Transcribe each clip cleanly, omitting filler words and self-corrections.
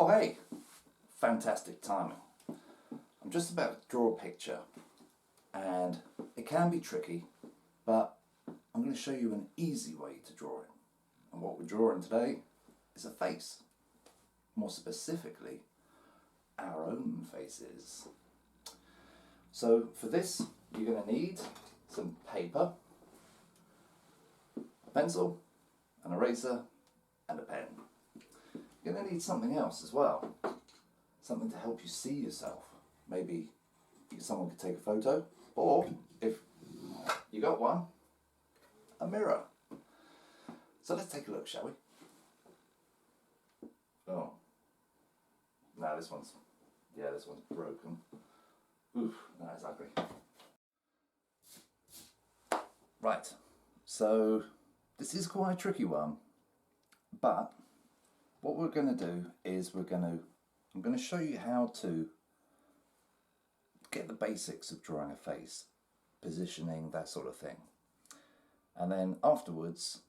Oh hey, fantastic timing. I'm just about to draw a picture and it can be tricky, but I'm going to show you an easy way to draw it. And what we're drawing today is a face. More specifically, our own faces. So for this, you're going to need some paper, a pencil, an eraser, and a pen. You're going to need something else as well, something to help you see yourself. Maybe someone could take a photo, or if you got one, a mirror. So let's take a look, shall we? Oh, no, this one's broken. Oof, that is ugly. Right, so this is quite a tricky one, but what we're going to do is I'm going to show you how to get the basics of drawing a face, positioning, that sort of thing. And then afterwards,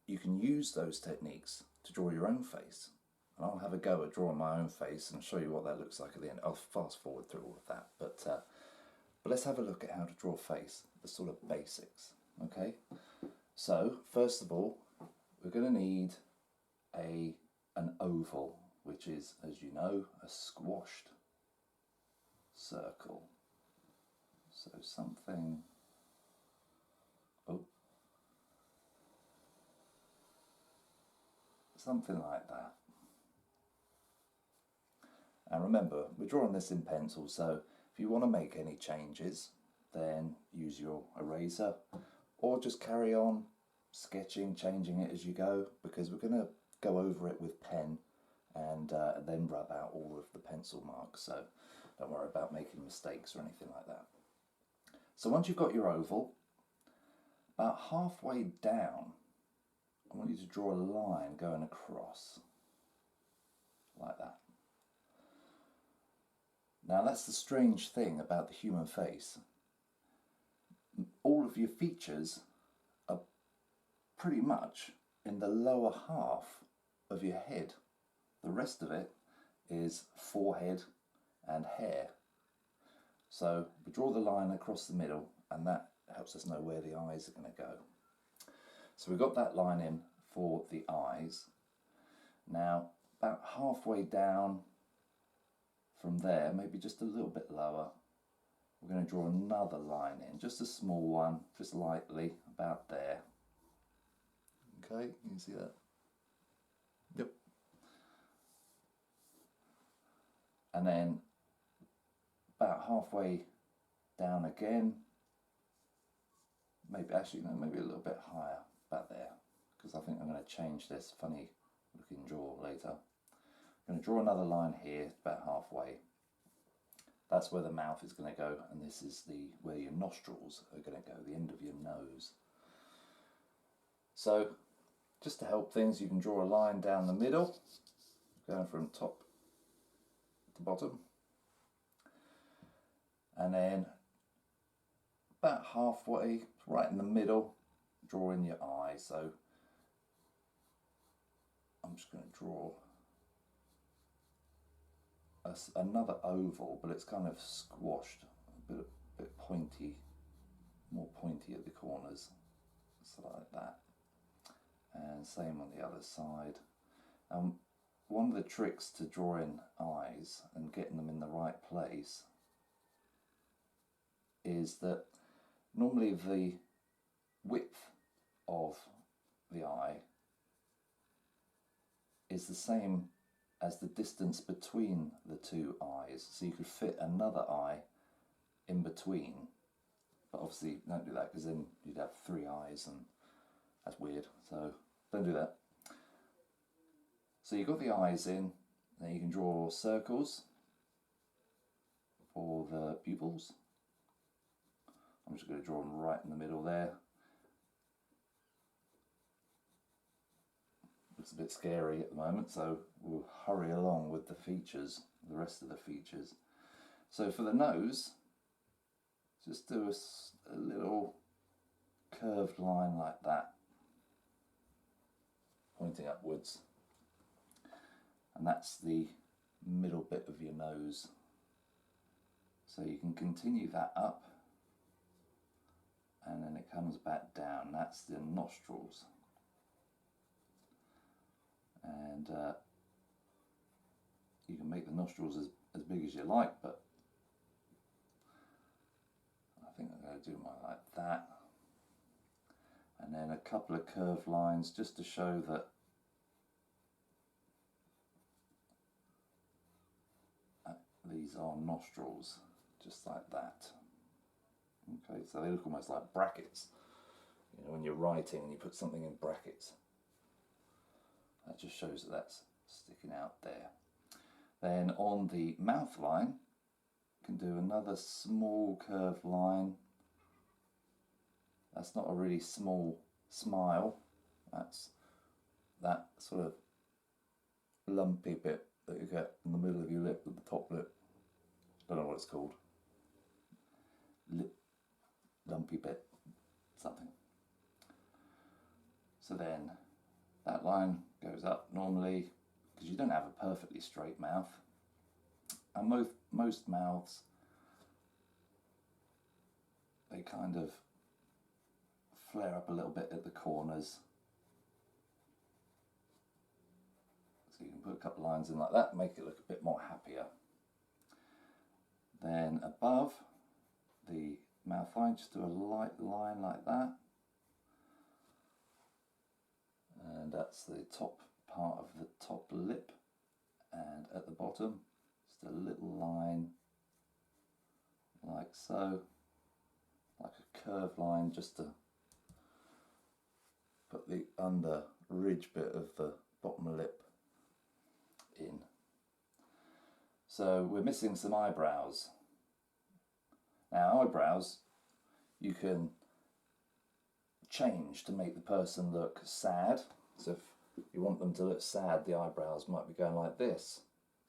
you can use those techniques to draw your own face. And I'll have a go at drawing my own face and show you what that looks like at the end. I'll fast forward through all of that, but let's have a look at how to draw a face, the sort of basics, okay? So, first of all, we're going to need an oval, which is, as you know, a squashed circle. So something, something like that. And remember, we're drawing this in pencil, so if you want to make any changes, then use your eraser, or just carry on sketching, changing it as you go, because we're going to go over it with pen and then rub out all of the pencil marks, so don't worry about making mistakes or anything like that. So once you've got your oval, about halfway down, I want you to draw a line going across, like that. Now that's the strange thing about the human face. All of your features are pretty much in the lower half of your head. The rest of it is forehead and hair. So we draw the line across the middle, and that helps us know where the eyes are going to go. So we've got that line in for the eyes. Now about halfway down from there, maybe just a little bit lower, we're going to draw another line in, just a small one, just lightly, about there. Okay, you can see that? Yep. And then about halfway down again, maybe a little bit higher, about there, because I think I'm going to change this funny looking draw later. I'm going to draw another line here, about halfway. That's where the mouth is going to go, and this is where your nostrils are going to go, the end of your nose. So, just to help things, you can draw a line down the middle, going from top to bottom. And then about halfway, right in the middle, draw in your eye. So I'm just going to draw another oval, but it's kind of squashed, a bit pointy, more pointy at the corners, so like that. And same on the other side. One of the tricks to drawing eyes and getting them in the right place is that normally the width of the eye is the same as the distance between the two eyes, so you could fit another eye in between, but obviously don't do that because then you'd have three eyes and that's weird, so don't do that. So you've got the eyes in, then you can draw circles for the pupils. I'm just going to draw them right in the middle there. Looks a bit scary at the moment, so we'll hurry along with the features, the rest of the features. So for the nose, just do a little curved line like that, pointing upwards. and that's the middle bit of your nose. So you can continue that up, and then it comes back down. That's the nostrils. And you can make the nostrils as big as you like, but I think I'm going to do mine like that. And then a couple of curved lines just to show that these are nostrils, just like that. Okay, so they look almost like brackets. You know, when you're writing and you put something in brackets, that just shows that that's sticking out there. Then on the mouth line, you can do another small curved line. That's not a really small smile. That's that sort of lumpy bit that you get in the middle of your lip, at the top lip. I don't know what it's called. Lip, lumpy bit, something. So then that line goes up normally, because you don't have a perfectly straight mouth. And most mouths, they kind of flare up a little bit at the corners. So you can put a couple of lines in like that, make it look a bit more happier. Then above the mouth line, just do a light line like that. And that's the top part of the top lip. And at the bottom, just a little line like so, like a curved line, just to put the under ridge bit of the bottom lip in. So we're missing some eyebrows. Now eyebrows you can change to make the person look sad. So if you want them to look sad, the eyebrows might be going like this,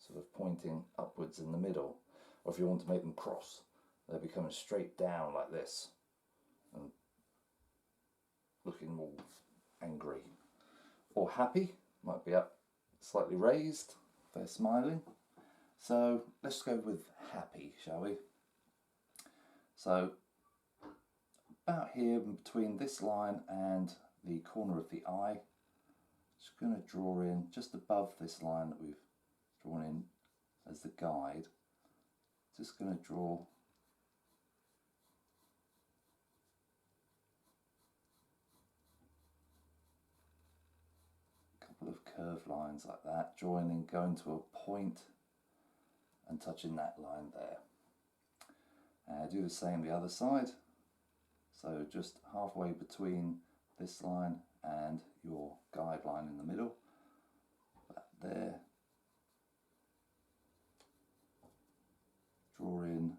sort of pointing upwards in the middle. Or if you want to make them cross, they'll be coming straight down like this and looking all angry. Or happy, might be up slightly raised if they're smiling. So let's go with happy, shall we? So about here between this line and the corner of the eye, just going to draw in just above this line that we've drawn in as the guide. Just going to draw a couple of curved lines like that, joining, going to a point and touching that line there. Do the same the other side. So just halfway between this line and your guideline in the middle, that there. Draw in,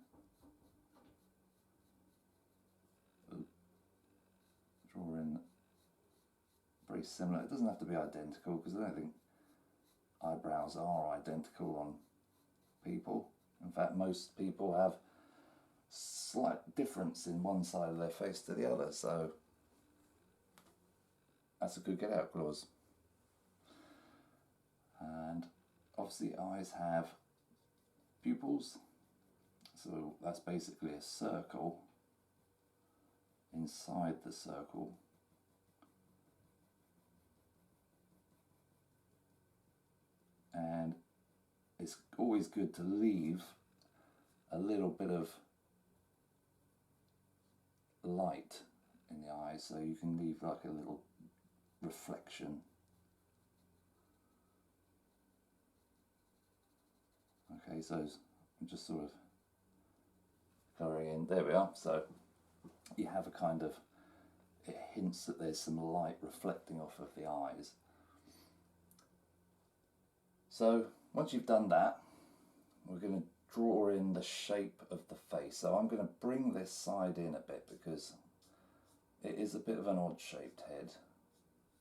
very similar. It doesn't have to be identical, because I don't think eyebrows are identical on people. In fact, most people have slight difference in one side of their face to the other, so that's a good get out clause. And obviously eyes have pupils, so that's basically a circle inside the circle. And it's always good to leave a little bit of light in the eyes, so you can leave like a little reflection. Okay, so I'm just sort of colouring in, there we are, so you have a kind of, it hints that there's some light reflecting off of the eyes. So once you've done that, we're going to draw in the shape of the face. So I'm going to bring this side in a bit because it is a bit of an odd shaped head.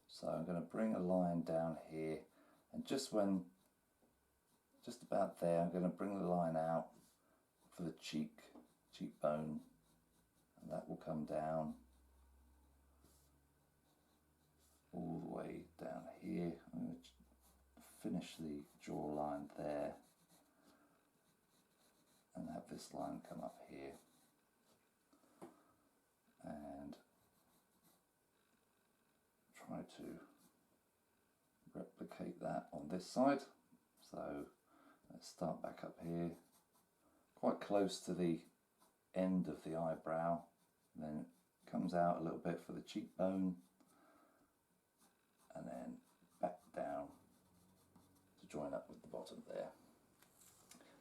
So I'm going to bring a line down here, and just about there, I'm going to bring the line out for the cheekbone, and that will come down all the way down here. I'm going to finish the jawline there and have this line come up here, and try to replicate that on this side. So let's start back up here, quite close to the end of the eyebrow, then it comes out a little bit for the cheekbone, and then back down to join up with the bottom there.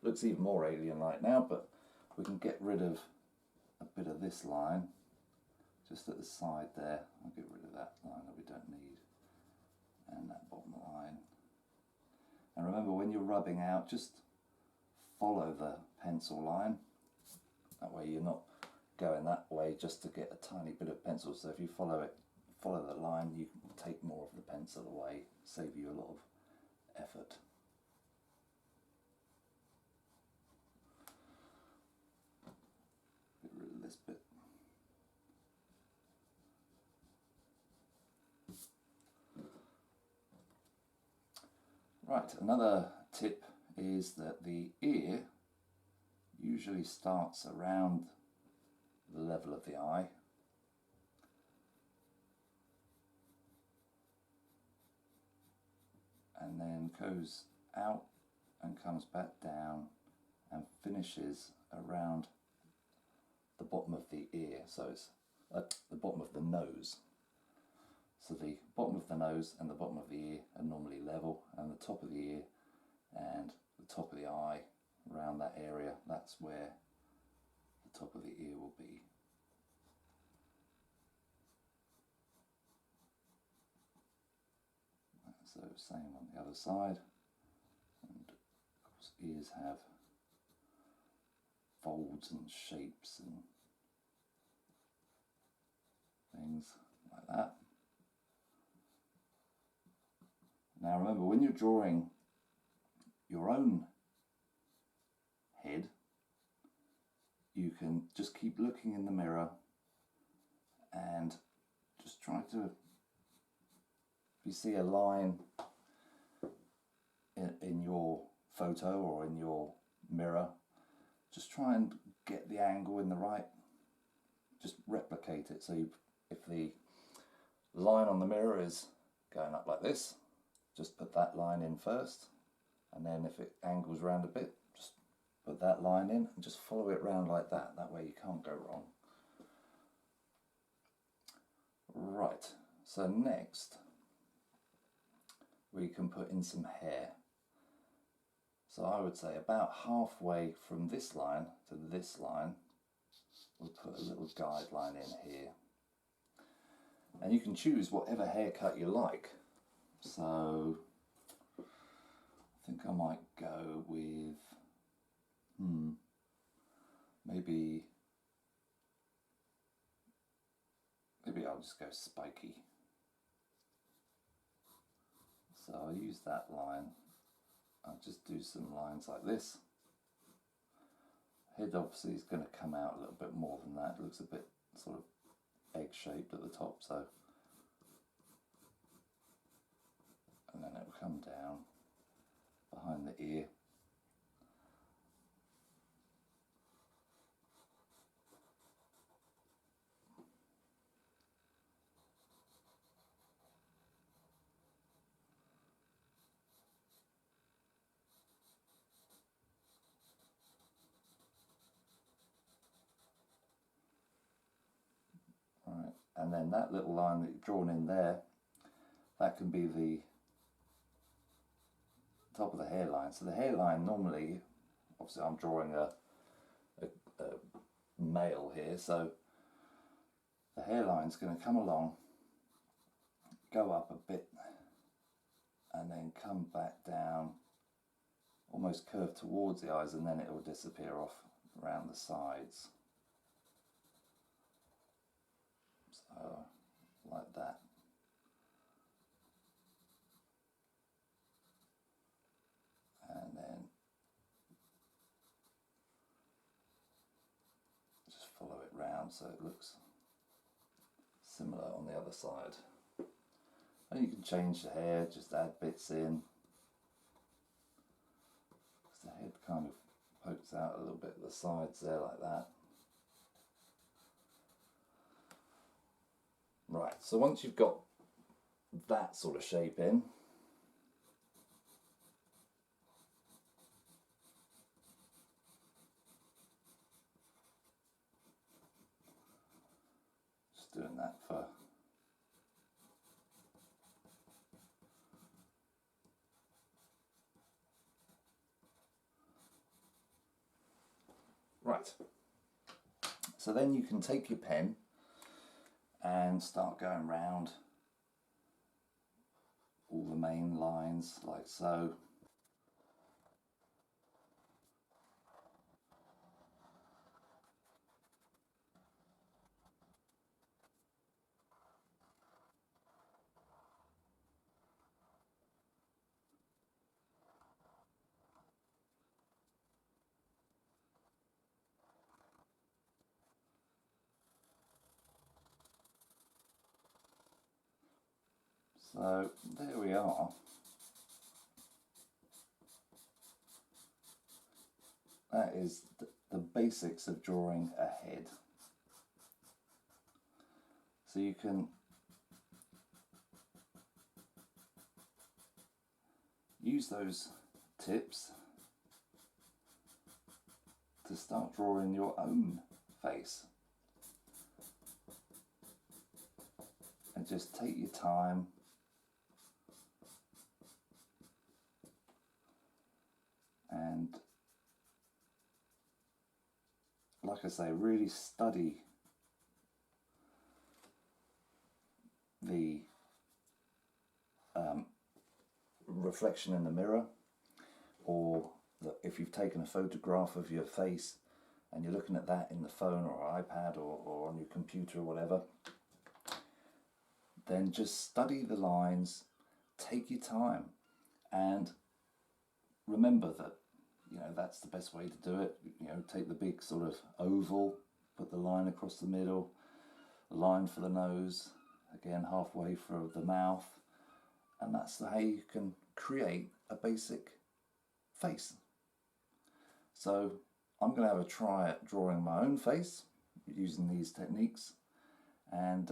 Looks even more alien-like now, but we can get rid of a bit of this line just at the side there. I'll get rid of that line that we don't need, and that bottom line. And remember, when you're rubbing out, just follow the pencil line. That way you're not going that way just to get a tiny bit of pencil. So if you follow the line, you can take more of the pencil away, save you a lot of effort. Get rid of this bit. Right, another tip is that the ear usually starts around the level of the eye, and then goes out and comes back down and finishes around the bottom of the ear. So it's at the bottom of the nose. So the bottom of the nose and the bottom of the ear are normally level, and the top of the ear and the top of the eye, around that area, that's where the top of the ear will be. So same on the other side, and of course ears have folds and shapes and things like that. Now remember, when you're drawing your own head, you can just keep looking in the mirror and just try to, if you see a line in your photo or in your mirror, just try and get the angle in the right, just replicate it. So if the line on the mirror is going up like this, just put that line in first, and then if it angles around a bit, just put that line in and just follow it round like that. That way you can't go wrong. Right, so next we can put in some hair. So I would say about halfway from this line to this line, we'll put a little guideline in here. And you can choose whatever haircut you like. So I think I might go with maybe I'll just go spiky. So I'll use that line. I'll just do some lines like this. Head obviously is going to come out a little bit more than that. It looks a bit sort of egg-shaped at the top, so, and then it will come down behind the ear. Right, and then that little line that you've drawn in there, that can be the top of the hairline. So the hairline normally, obviously I'm drawing a male here, so the hairline's going to come along, go up a bit, and then come back down, almost curve towards the eyes, and then it will disappear off around the sides. So, like that. And then just follow it round so it looks similar on the other side. And you can change the hair, just add bits in. kind of pokes out a little bit at the sides there like that. Right, so once you've got that sort of shape in, just doing that for right. So then you can take your pen and start going round all the main lines like so. So there we are. That is the basics of drawing a head. So you can use those tips to start drawing your own face. And just take your time. And like I say, really study the reflection in the mirror, or if you've taken a photograph of your face and you're looking at that in the phone or iPad or on your computer or whatever, then just study the lines, take your time, and remember that, you know, that's the best way to do it. You know, take the big sort of oval, put the line across the middle, a line for the nose, again halfway for the mouth, and that's how you can create a basic face. So I'm going to have a try at drawing my own face using these techniques, and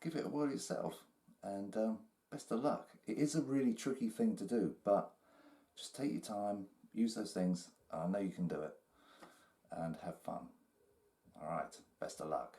give it a whirl yourself, and best of luck. It is a really tricky thing to do, but just take your time, use those things, I know you can do it, and have fun. Alright, best of luck.